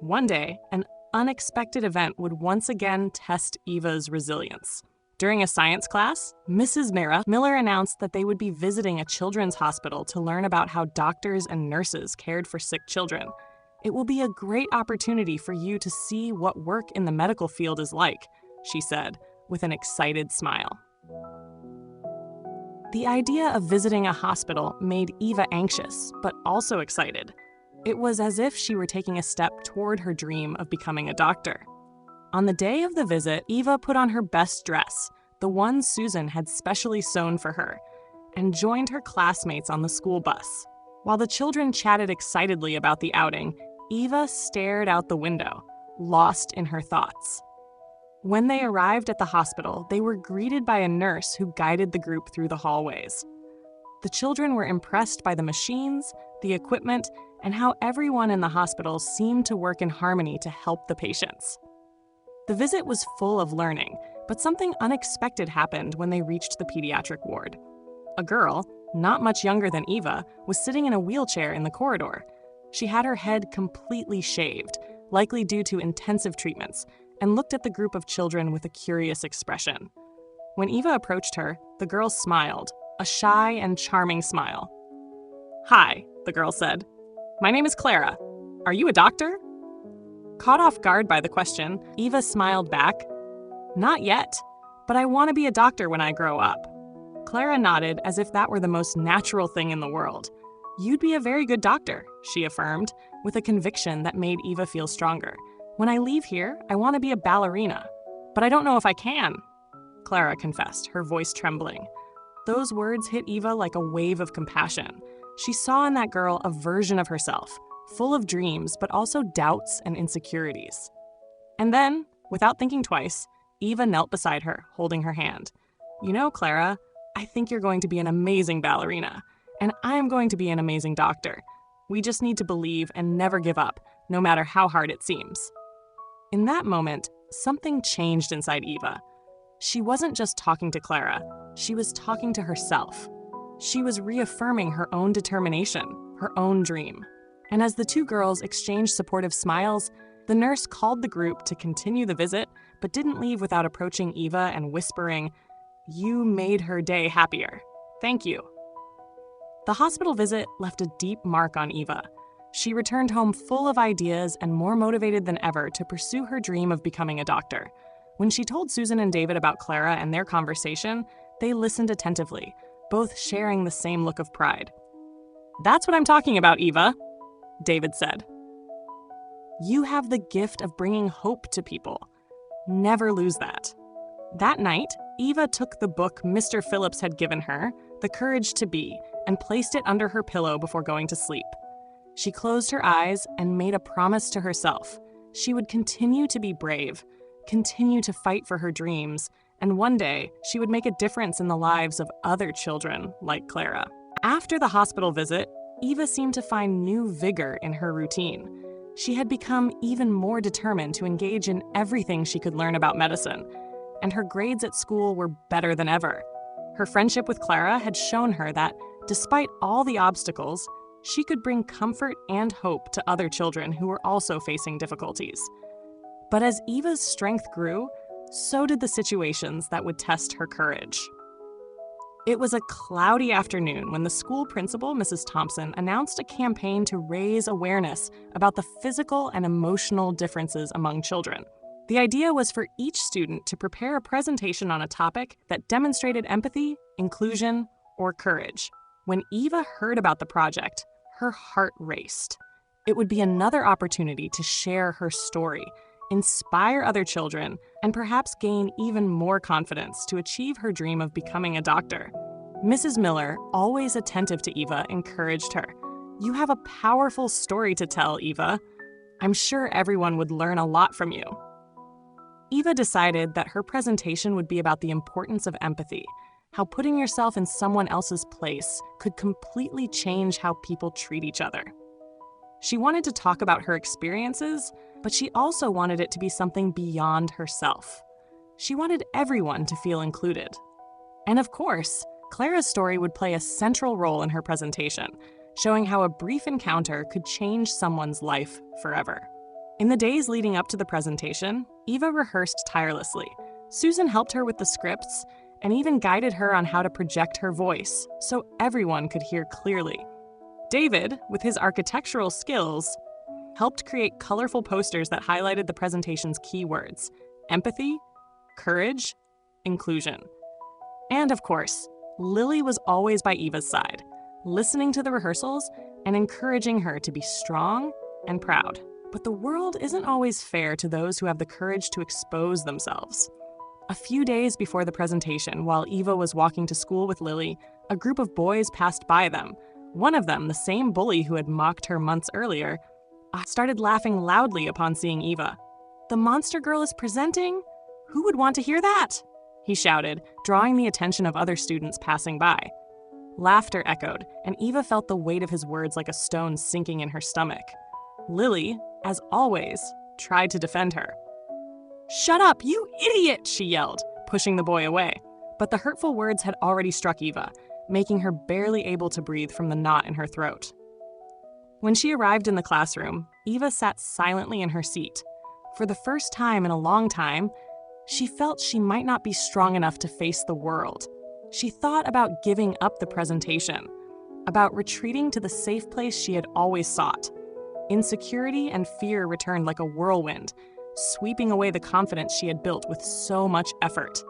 One day, an unexpected event would once again test Eva's resilience. During a science class, Mrs. Miller announced that they would be visiting a children's hospital to learn about how doctors and nurses cared for sick children. "It will be a great opportunity for you to see what work in the medical field is like," she said, with an excited smile. The idea of visiting a hospital made Eva anxious, but also excited. It was as if she were taking a step toward her dream of becoming a doctor. On the day of the visit, Eva put on her best dress, the one Susan had specially sewn for her, and joined her classmates on the school bus. While the children chatted excitedly about the outing, Eva stared out the window, lost in her thoughts. When they arrived at the hospital, they were greeted by a nurse who guided the group through the hallways. The children were impressed by the machines, the equipment, and how everyone in the hospital seemed to work in harmony to help the patients. The visit was full of learning, but something unexpected happened when they reached the pediatric ward. A girl, not much younger than Eva, was sitting in a wheelchair in the corridor. She had her head completely shaved, likely due to intensive treatments, and looked at the group of children with a curious expression. When Eva approached her, the girl smiled, a shy and charming smile. "Hi," the girl said. "My name is Clara. Are you a doctor?" Caught off guard by the question, Eva smiled back. "Not yet, but I want to be a doctor when I grow up. Clara nodded as if that were the most natural thing in the world. You'd be a very good doctor, she affirmed, with a conviction that made Eva feel stronger. When I leave here, I want to be a ballerina. But I don't know if I can, Clara confessed, her voice trembling. Those words hit Eva like a wave of compassion. She saw in that girl a version of herself, full of dreams, but also doubts and insecurities. And then, without thinking twice, Eva knelt beside her, holding her hand. You know, Clara, I think you're going to be an amazing ballerina, and I'm going to be an amazing doctor. We just need to believe and never give up, no matter how hard it seems. In that moment, something changed inside Eva. She wasn't just talking to Clara, she was talking to herself. She was reaffirming her own determination, her own dream. And as the two girls exchanged supportive smiles, the nurse called the group to continue the visit, but didn't leave without approaching Eva and whispering, "You made her day happier. Thank you." The hospital visit left a deep mark on Eva. She returned home full of ideas and more motivated than ever to pursue her dream of becoming a doctor. When she told Susan and David about Clara and their conversation, they listened attentively, both sharing the same look of pride. "That's what I'm talking about, Eva," David said. "You have the gift of bringing hope to people. Never lose that." That night, Eva took the book Mr. Phillips had given her, The Courage to Be, and placed it under her pillow before going to sleep. She closed her eyes and made a promise to herself. She would continue to be brave, continue to fight for her dreams, and one day she would make a difference in the lives of other children like Clara. After the hospital visit, Eva seemed to find new vigor in her routine. She had become even more determined to engage in everything she could learn about medicine, and her grades at school were better than ever. Her friendship with Clara had shown her that, despite all the obstacles, she could bring comfort and hope to other children who were also facing difficulties. But as Eva's strength grew, so did the situations that would test her courage. It was a cloudy afternoon when the school principal, Mrs. Tompson, announced a campaign to raise awareness about the physical and emotional differences among children. The idea was for each student to prepare a presentation on a topic that demonstrated empathy, inclusion, or courage. When Eva heard about the project, her heart raced. It would be another opportunity to share her story, inspire other children, and perhaps gain even more confidence to achieve her dream of becoming a doctor. Mrs. Miller, always attentive to Eva, encouraged her. "You have a powerful story to tell, Eva. I'm sure everyone would learn a lot from you." Eva decided that her presentation would be about the importance of empathy, how putting yourself in someone else's place could completely change how people treat each other. She wanted to talk about her experiences, but she also wanted it to be something beyond herself. She wanted everyone to feel included. And of course, Clara's story would play a central role in her presentation, showing how a brief encounter could change someone's life forever. In the days leading up to the presentation, Eva rehearsed tirelessly. Susan helped her with the scripts and even guided her on how to project her voice so everyone could hear clearly. David, with his architectural skills, helped create colorful posters that highlighted the presentation's keywords: empathy, courage, inclusion. And of course, Lily was always by Eva's side, listening to the rehearsals and encouraging her to be strong and proud. But the world isn't always fair to those who have the courage to expose themselves. A few days before the presentation, while Eva was walking to school with Lily, a group of boys passed by them. One of them, the same bully who had mocked her months earlier, started laughing loudly upon seeing Eva. "The monster girl is presenting? Who would want to hear that?" he shouted, drawing the attention of other students passing by. Laughter echoed, and Eva felt the weight of his words like a stone sinking in her stomach. Lily, as always, tried to defend her. "Shut up, you idiot!" she yelled, pushing the boy away. But the hurtful words had already struck Eva, making her barely able to breathe from the knot in her throat. When she arrived in the classroom, Eva sat silently in her seat. For the first time in a long time, she felt she might not be strong enough to face the world. She thought about giving up the presentation, about retreating to the safe place she had always sought. Insecurity and fear returned like a whirlwind, sweeping away the confidence she had built with so much effort.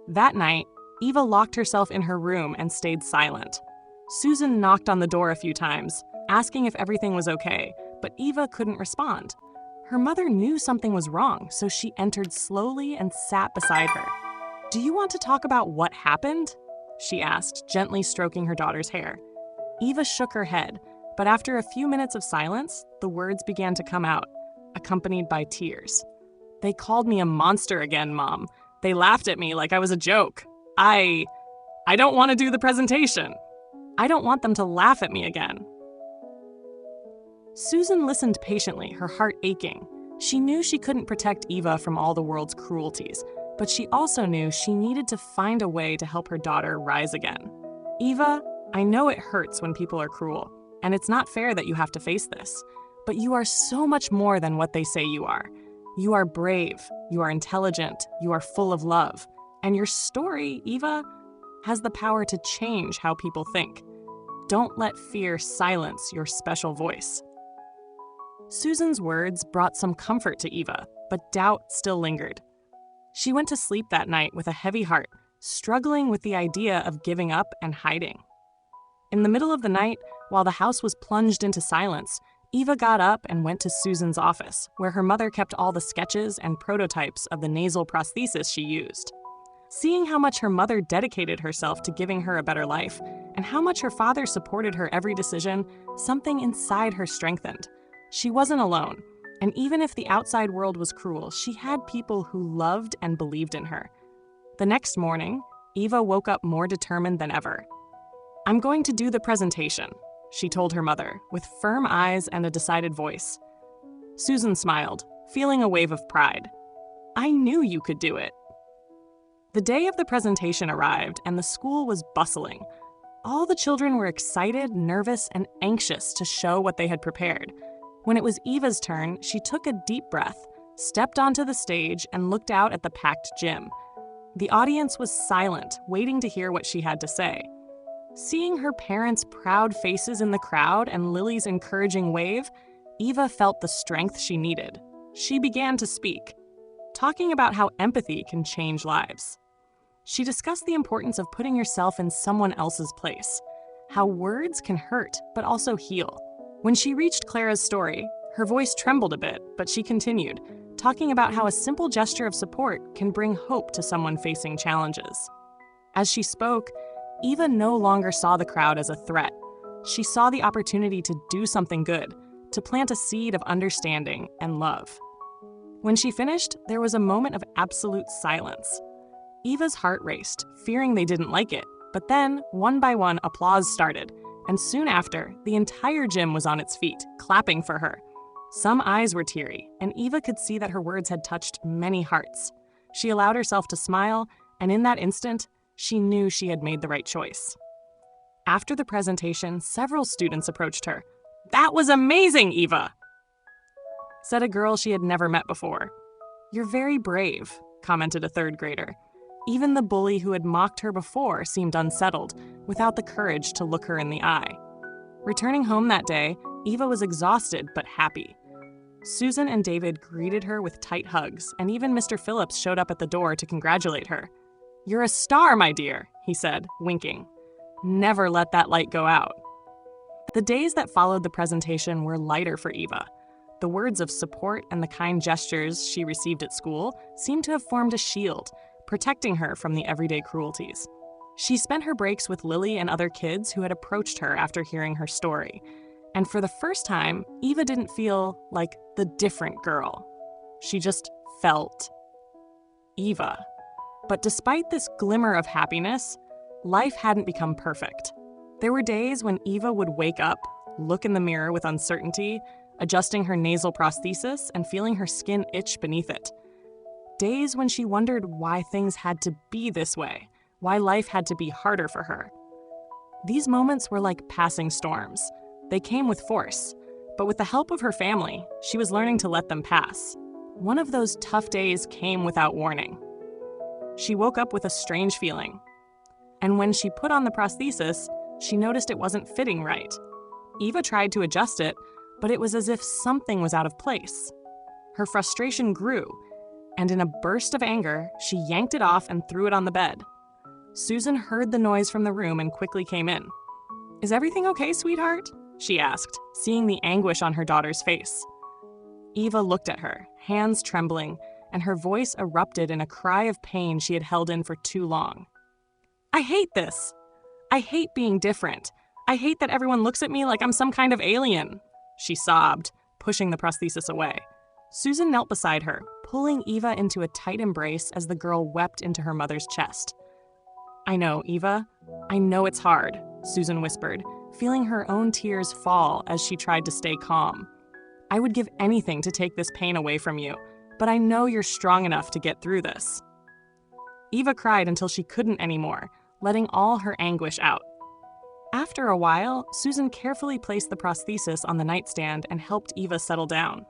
That night, Eva locked herself in her room and stayed silent. Susan knocked on the door a few times, asking if everything was okay, but Eva couldn't respond. Her mother knew something was wrong, so she entered slowly and sat beside her. "Do you want to talk about what happened?" she asked, gently stroking her daughter's hair. Eva shook her head, but after a few minutes of silence, the words began to come out, accompanied by tears. "They called me a monster again, Mom. They laughed at me like I was a joke. I don't want to do the presentation. I don't want them to laugh at me again." Susan listened patiently, her heart aching. She knew she couldn't protect Eva from all the world's cruelties, but she also knew she needed to find a way to help her daughter rise again. "Eva, I know it hurts when people are cruel, and it's not fair that you have to face this, but you are so much more than what they say you are. You are brave, you are intelligent, you are full of love, and your story, Eva, has the power to change how people think. Don't let fear silence your special voice." Susan's words brought some comfort to Eva, but doubt still lingered. She went to sleep that night with a heavy heart, struggling with the idea of giving up and hiding. In the middle of the night, while the house was plunged into silence, Eva got up and went to Susan's office, where her mother kept all the sketches and prototypes of the nasal prosthesis she used. Seeing how much her mother dedicated herself to giving her a better life, and how much her father supported her every decision, something inside her strengthened. She wasn't alone, and even if the outside world was cruel, she had people who loved and believed in her. The next morning, Eva woke up more determined than ever. "I'm going to do the presentation," she told her mother, with firm eyes and a decided voice. Susan smiled, feeling a wave of pride. "I knew you could do it." The day of the presentation arrived, and the school was bustling. All the children were excited, nervous, and anxious to show what they had prepared. When it was Eva's turn, she took a deep breath, stepped onto the stage, and looked out at the packed gym. The audience was silent, waiting to hear what she had to say. Seeing her parents' proud faces in the crowd and Lily's encouraging wave, Eva felt the strength she needed. She began to speak, talking about how empathy can change lives. She discussed the importance of putting yourself in someone else's place, how words can hurt but also heal. When she reached Clara's story, her voice trembled a bit, but she continued, talking about how a simple gesture of support can bring hope to someone facing challenges. As she spoke, Eva no longer saw the crowd as a threat. She saw the opportunity to do something good, to plant a seed of understanding and love. When she finished, there was a moment of absolute silence. Eva's heart raced, fearing they didn't like it, but then, one by one, applause started, and soon after, the entire gym was on its feet, clapping for her. Some eyes were teary, and Eva could see that her words had touched many hearts. She allowed herself to smile, and in that instant, she knew she had made the right choice. After the presentation, several students approached her. "That was amazing, Eva!" said a girl she had never met before. "You're very brave," commented a third grader. Even the bully who had mocked her before seemed unsettled, without the courage to look her in the eye. Returning home that day, Eva was exhausted but happy. Susan and David greeted her with tight hugs, and even Mr. Phillips showed up at the door to congratulate her. "You're a star, my dear," he said, winking. "Never let that light go out." The days that followed the presentation were lighter for Eva. The words of support and the kind gestures she received at school seemed to have formed a shield, protecting her from the everyday cruelties. She spent her breaks with Lily and other kids who had approached her after hearing her story. And for the first time, Eva didn't feel like the different girl. She just felt Eva. But despite this glimmer of happiness, life hadn't become perfect. There were days when Eva would wake up, look in the mirror with uncertainty, adjusting her nasal prosthesis and feeling her skin itch beneath it. Days when she wondered why things had to be this way, why life had to be harder for her. These moments were like passing storms. They came with force, but with the help of her family, she was learning to let them pass. One of those tough days came without warning. She woke up with a strange feeling, and when she put on the prosthesis, she noticed it wasn't fitting right. Eva tried to adjust it, but it was as if something was out of place. Her frustration grew, and in a burst of anger, she yanked it off and threw it on the bed. Susan heard the noise from the room and quickly came in. "Is everything okay, sweetheart?" she asked, seeing the anguish on her daughter's face. Eva looked at her, hands trembling, and her voice erupted in a cry of pain she had held in for too long. "I hate this! I hate being different. I hate that everyone looks at me like I'm some kind of alien," she sobbed, pushing the prosthesis away. Susan knelt beside her, pulling Eva into a tight embrace as the girl wept into her mother's chest. "I know, Eva. I know it's hard," Susan whispered, feeling her own tears fall as she tried to stay calm. "I would give anything to take this pain away from you, but I know you're strong enough to get through this." Eva cried until she couldn't anymore, letting all her anguish out. After a while, Susan carefully placed the prosthesis on the nightstand and helped Eva settle down.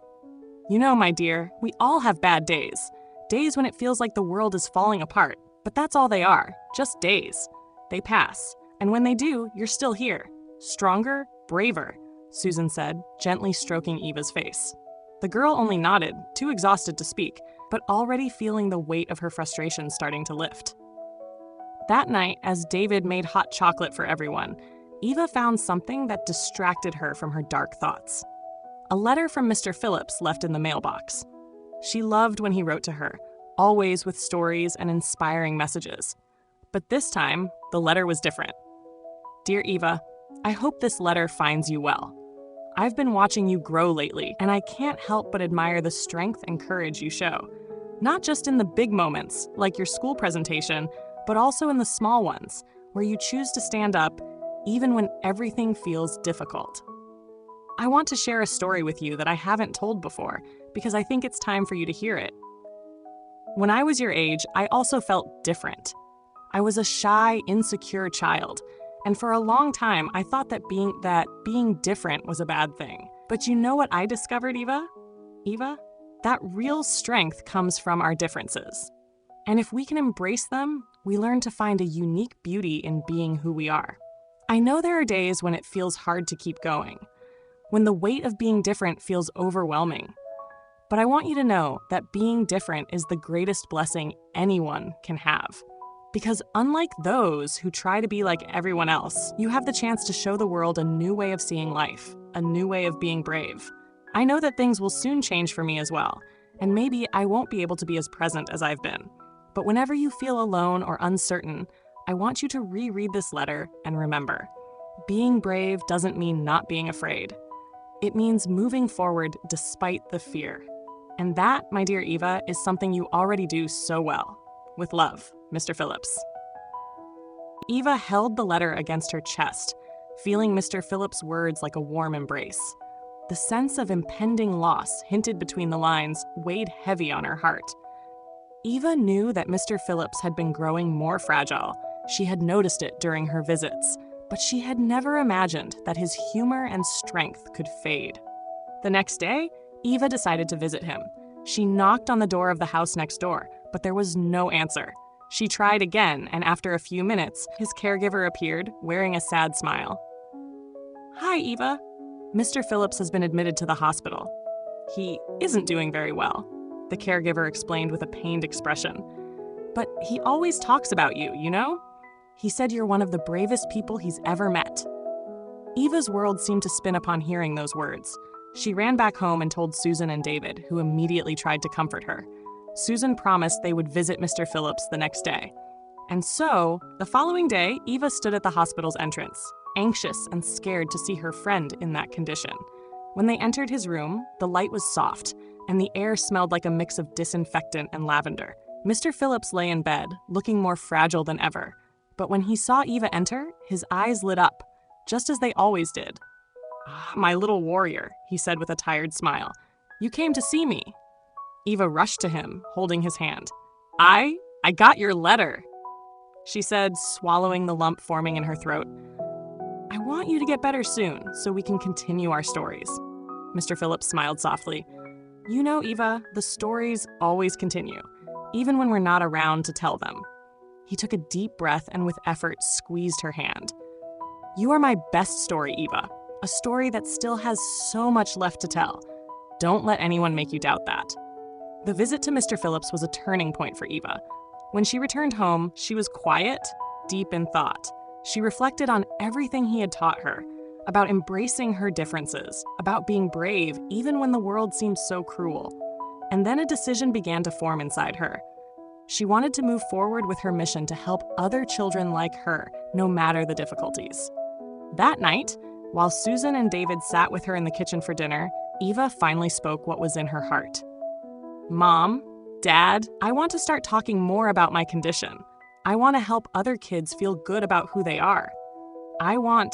"You know, my dear, we all have bad days. Days when it feels like the world is falling apart, but that's all they are, just days. They pass, and when they do, you're still here. Stronger, braver," Susan said, gently stroking Eva's face. The girl only nodded, too exhausted to speak, but already feeling the weight of her frustration starting to lift. That night, as David made hot chocolate for everyone, Eva found something that distracted her from her dark thoughts. A letter from Mr. Phillips left in the mailbox. She loved when he wrote to her, always with stories and inspiring messages. But this time, the letter was different. "Dear Eva, I hope this letter finds you well. I've been watching you grow lately, and I can't help but admire the strength and courage you show. Not just in the big moments, like your school presentation, but also in the small ones, where you choose to stand up even when everything feels difficult. I want to share a story with you that I haven't told before, because I think it's time for you to hear it. When I was your age, I also felt different. I was a shy, insecure child, and for a long time, I thought that being different was a bad thing. But you know what I discovered, Eva? Eva, that real strength comes from our differences. And if we can embrace them, we learn to find a unique beauty in being who we are. I know there are days when it feels hard to keep going, when the weight of being different feels overwhelming. But I want you to know that being different is the greatest blessing anyone can have. Because unlike those who try to be like everyone else, you have the chance to show the world a new way of seeing life, a new way of being brave. I know that things will soon change for me as well, and maybe I won't be able to be as present as I've been. But whenever you feel alone or uncertain, I want you to reread this letter and remember, being brave doesn't mean not being afraid. It means moving forward despite the fear. And that, my dear Eva, is something you already do so well. With love, Mr. Phillips. Eva held the letter against her chest, feeling Mr. Phillips' words like a warm embrace. The sense of impending loss hinted between the lines weighed heavy on her heart. Eva knew that Mr. Phillips had been growing more fragile. She had noticed it during her visits, but she had never imagined that his humor and strength could fade. The next day, Eva decided to visit him. She knocked on the door of the house next door, but there was no answer. She tried again, and after a few minutes, his caregiver appeared, wearing a sad smile. "Hi, Eva. Mr. Phillips has been admitted to the hospital. He isn't doing very well," the caregiver explained with a pained expression. "But he always talks about you, you know? He said you're one of the bravest people he's ever met." Eva's world seemed to spin upon hearing those words. She ran back home and told Susan and David, who immediately tried to comfort her. Susan promised they would visit Mr. Phillips the next day. And so, the following day, Eva stood at the hospital's entrance, anxious and scared to see her friend in that condition. When they entered his room, the light was soft, and the air smelled like a mix of disinfectant and lavender. Mr. Phillips lay in bed, looking more fragile than ever. But when he saw Eva enter, his eyes lit up, just as they always did. "Ah, my little warrior," he said with a tired smile. "You came to see me." Eva rushed to him, holding his hand. I got your letter," she said, swallowing the lump forming in her throat. "I want you to get better soon, so we can continue our stories." Mr. Phillips smiled softly. "You know, Eva, the stories always continue, even when we're not around to tell them." He took a deep breath and with effort squeezed her hand. "You are my best story, Eva, a story that still has so much left to tell. Don't let anyone make you doubt that." The visit to Mr. Phillips was a turning point for Eva. When she returned home, she was quiet, deep in thought. She reflected on everything he had taught her, about embracing her differences, about being brave even when the world seemed so cruel. And then a decision began to form inside her. She wanted to move forward with her mission to help other children like her, no matter the difficulties. That night, while Susan and David sat with her in the kitchen for dinner, Eva finally spoke what was in her heart. "Mom, Dad, I want to start talking more about my condition. I want to help other kids feel good about who they are. I want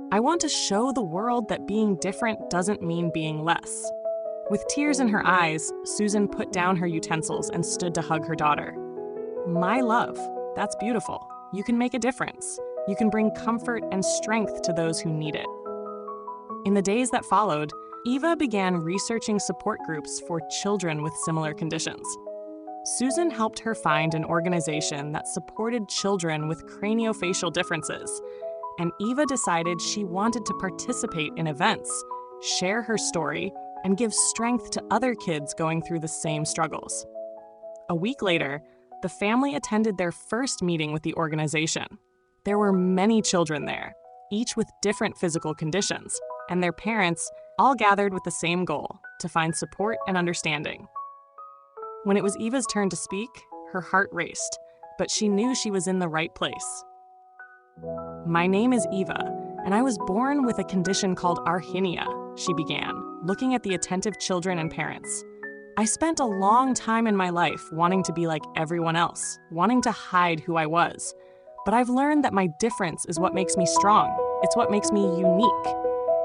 to show the world that being different doesn't mean being less." With tears in her eyes, Susan put down her utensils and stood to hug her daughter. "My love, that's beautiful. You can make a difference. You can bring comfort and strength to those who need it." In the days that followed, Eva began researching support groups for children with similar conditions. Susan helped her find an organization that supported children with craniofacial differences, and Eva decided she wanted to participate in events, share her story, and give strength to other kids going through the same struggles. A week later, the family attended their first meeting with the organization. There were many children there, each with different physical conditions, and their parents all gathered with the same goal, to find support and understanding. When it was Eva's turn to speak, her heart raced, but she knew she was in the right place. "My name is Eva, and I was born with a condition called arhinia," she began, looking at the attentive children and parents. "I spent a long time in my life wanting to be like everyone else, wanting to hide who I was. But I've learned that my difference is what makes me strong. It's what makes me unique.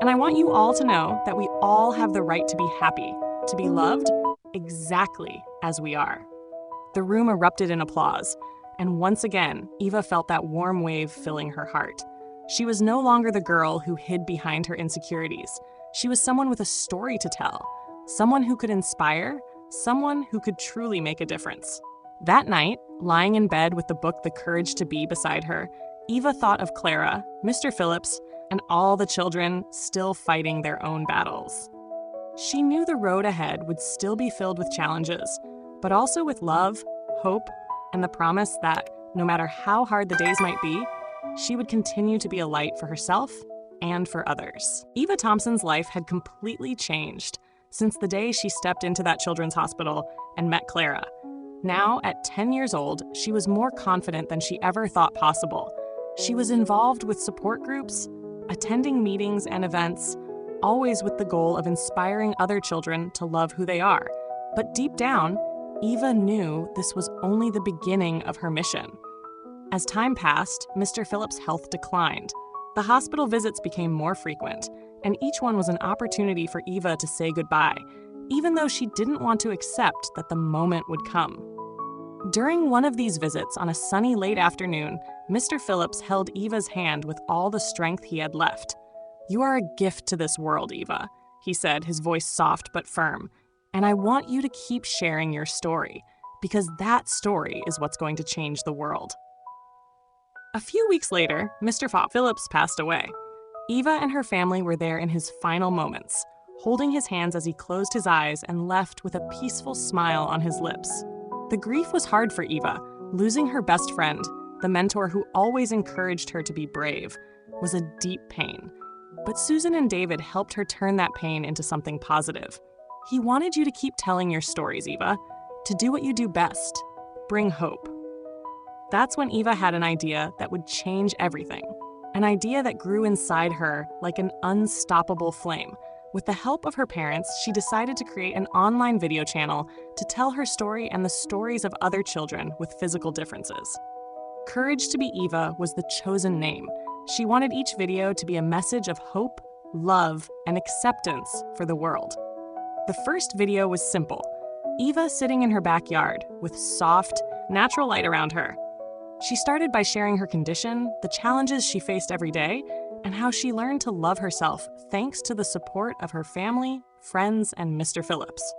And I want you all to know that we all have the right to be happy, to be loved exactly as we are." The room erupted in applause, and once again, Eva felt that warm wave filling her heart. She was no longer the girl who hid behind her insecurities. She was someone with a story to tell, someone who could inspire, someone who could truly make a difference. That night, lying in bed with the book The Courage to Be beside her, Eva thought of Clara, Mr. Phillips, and all the children still fighting their own battles. She knew the road ahead would still be filled with challenges, but also with love, hope, and the promise that, no matter how hard the days might be, she would continue to be a light for herself and for others. Eva Tompson's life had completely changed since the day she stepped into that children's hospital and met Clara. Now, at 10 years old, she was more confident than she ever thought possible. She was involved with support groups, attending meetings and events, always with the goal of inspiring other children to love who they are. But deep down, Eva knew this was only the beginning of her mission. As time passed, Mr. Phillips' health declined. The hospital visits became more frequent, and each one was an opportunity for Eva to say goodbye, even though she didn't want to accept that the moment would come. During one of these visits on a sunny late afternoon, Mr. Phillips held Eva's hand with all the strength he had left. "You are a gift to this world, Eva," he said, his voice soft but firm. "And I want you to keep sharing your story, because that story is what's going to change the world." A few weeks later, Mr. Phillips passed away. Eva and her family were there in his final moments, holding his hands as he closed his eyes and left with a peaceful smile on his lips. The grief was hard for Eva. Losing her best friend, the mentor who always encouraged her to be brave, was a deep pain. But Susan and David helped her turn that pain into something positive. "He wanted you to keep telling your stories, Eva, to do what you do best, bring hope." That's when Eva had an idea that would change everything, an idea that grew inside her like an unstoppable flame. With the help of her parents, she decided to create an online video channel to tell her story and the stories of other children with physical differences. Courage to be Eva was the chosen name. She wanted each video to be a message of hope, love, and acceptance for the world. The first video was simple: Eva sitting in her backyard with soft, natural light around her. She started by sharing her condition, the challenges she faced every day, and how she learned to love herself thanks to the support of her family, friends, and Mr. Phillips.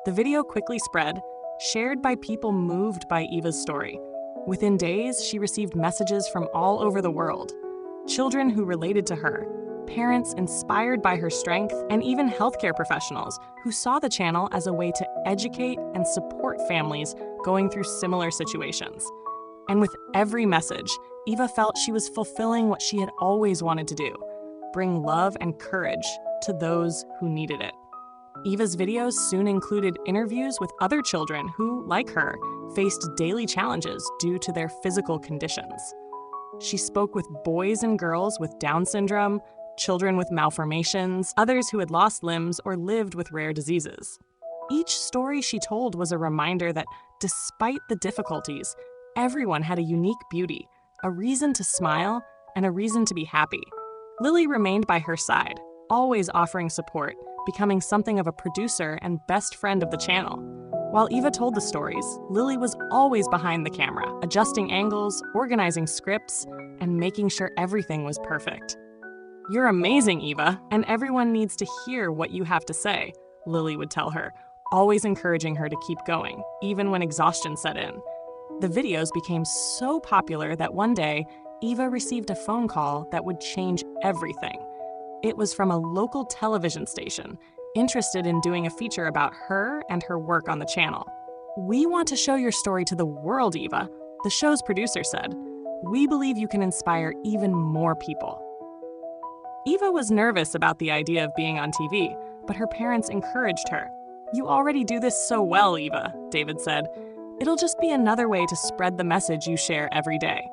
The video quickly spread, shared by people moved by Eva's story. Within days, she received messages from all over the world. Children who related to her, parents inspired by her strength, and even healthcare professionals who saw the channel as a way to educate and support families going through similar situations. And with every message, Eva felt she was fulfilling what she had always wanted to do: bring love and courage to those who needed it. Eva's videos soon included interviews with other children who, like her, faced daily challenges due to their physical conditions. She spoke with boys and girls with Down syndrome, children with malformations, others who had lost limbs or lived with rare diseases. Each story she told was a reminder that, despite the difficulties, everyone had a unique beauty, a reason to smile, and a reason to be happy. Lily remained by her side, always offering support, becoming something of a producer and best friend of the channel. While Eva told the stories, Lily was always behind the camera, adjusting angles, organizing scripts, and making sure everything was perfect. "You're amazing, Eva, and everyone needs to hear what you have to say," Lily would tell her, always encouraging her to keep going, even when exhaustion set in. The videos became so popular that one day, Eva received a phone call that would change everything. It was from a local television station, interested in doing a feature about her and her work on the channel. "We want to show your story to the world, Eva," the show's producer said. "We believe you can inspire even more people." Eva was nervous about the idea of being on TV, but her parents encouraged her. "You already do this so well, Eva," David said. "It'll just be another way to spread the message you share every day."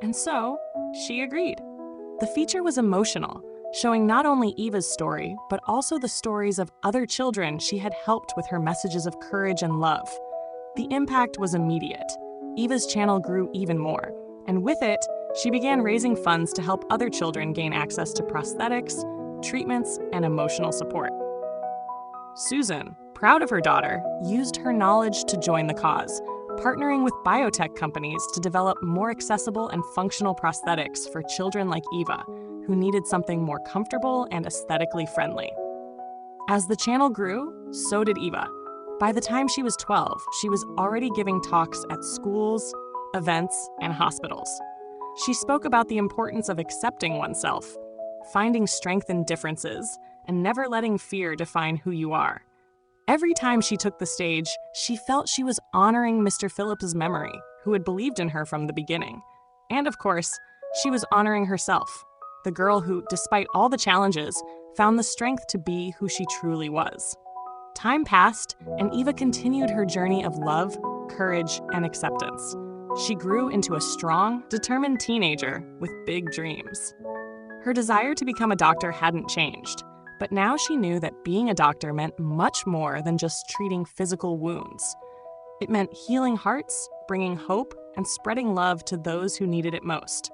And so, she agreed. The feature was emotional, showing not only Eva's story, but also the stories of other children she had helped with her messages of courage and love. The impact was immediate. Eva's channel grew even more, and with it, she began raising funds to help other children gain access to prosthetics, treatments, and emotional support. Susan, proud of her daughter, used her knowledge to join the cause, partnering with biotech companies to develop more accessible and functional prosthetics for children like Eva, who needed something more comfortable and aesthetically friendly. As the channel grew, so did Eva. By the time she was 12, she was already giving talks at schools, events, and hospitals. She spoke about the importance of accepting oneself, finding strength in differences, and never letting fear define who you are. Every time she took the stage, she felt she was honoring Mr. Phillips's memory, who had believed in her from the beginning. And of course, she was honoring herself, the girl who, despite all the challenges, found the strength to be who she truly was. Time passed, and Eva continued her journey of love, courage, and acceptance. She grew into a strong, determined teenager with big dreams. Her desire to become a doctor hadn't changed, but now she knew that being a doctor meant much more than just treating physical wounds. It meant healing hearts, bringing hope, and spreading love to those who needed it most.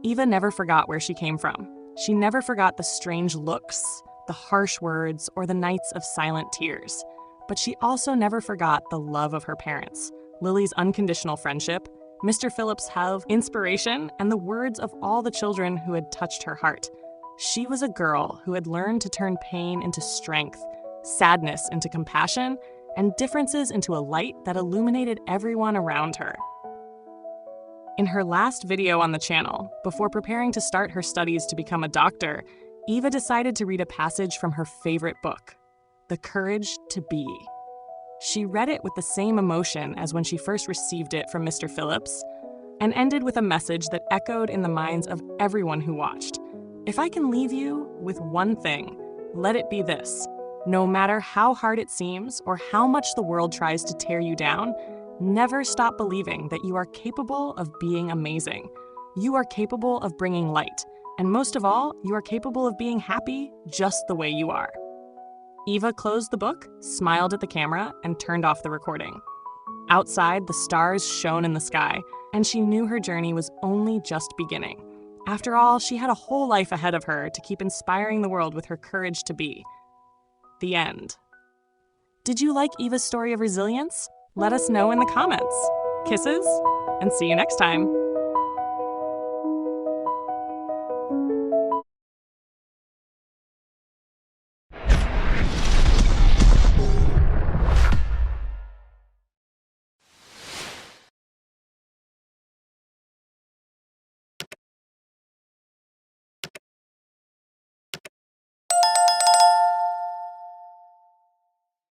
Eva never forgot where she came from. She never forgot the strange looks, the harsh words, or the nights of silent tears. But she also never forgot the love of her parents, Lily's unconditional friendship, Mr. Phillips' help, inspiration, and the words of all the children who had touched her heart. She was a girl who had learned to turn pain into strength, sadness into compassion, and differences into a light that illuminated everyone around her. In her last video on the channel, before preparing to start her studies to become a doctor, Eva decided to read a passage from her favorite book, The Courage to Be. She read it with the same emotion as when she first received it from Mr. Phillips, and ended with a message that echoed in the minds of everyone who watched. "If I can leave you with one thing, let it be this. No matter how hard it seems or how much the world tries to tear you down, never stop believing that you are capable of being amazing. You are capable of bringing light, and most of all, you are capable of being happy just the way you are." Eva closed the book, smiled at the camera, and turned off the recording. Outside, the stars shone in the sky, and she knew her journey was only just beginning. After all, she had a whole life ahead of her to keep inspiring the world with her courage to be. The end. Did you like Eva's story of resilience? Let us know in the comments. Kisses, and see you next time.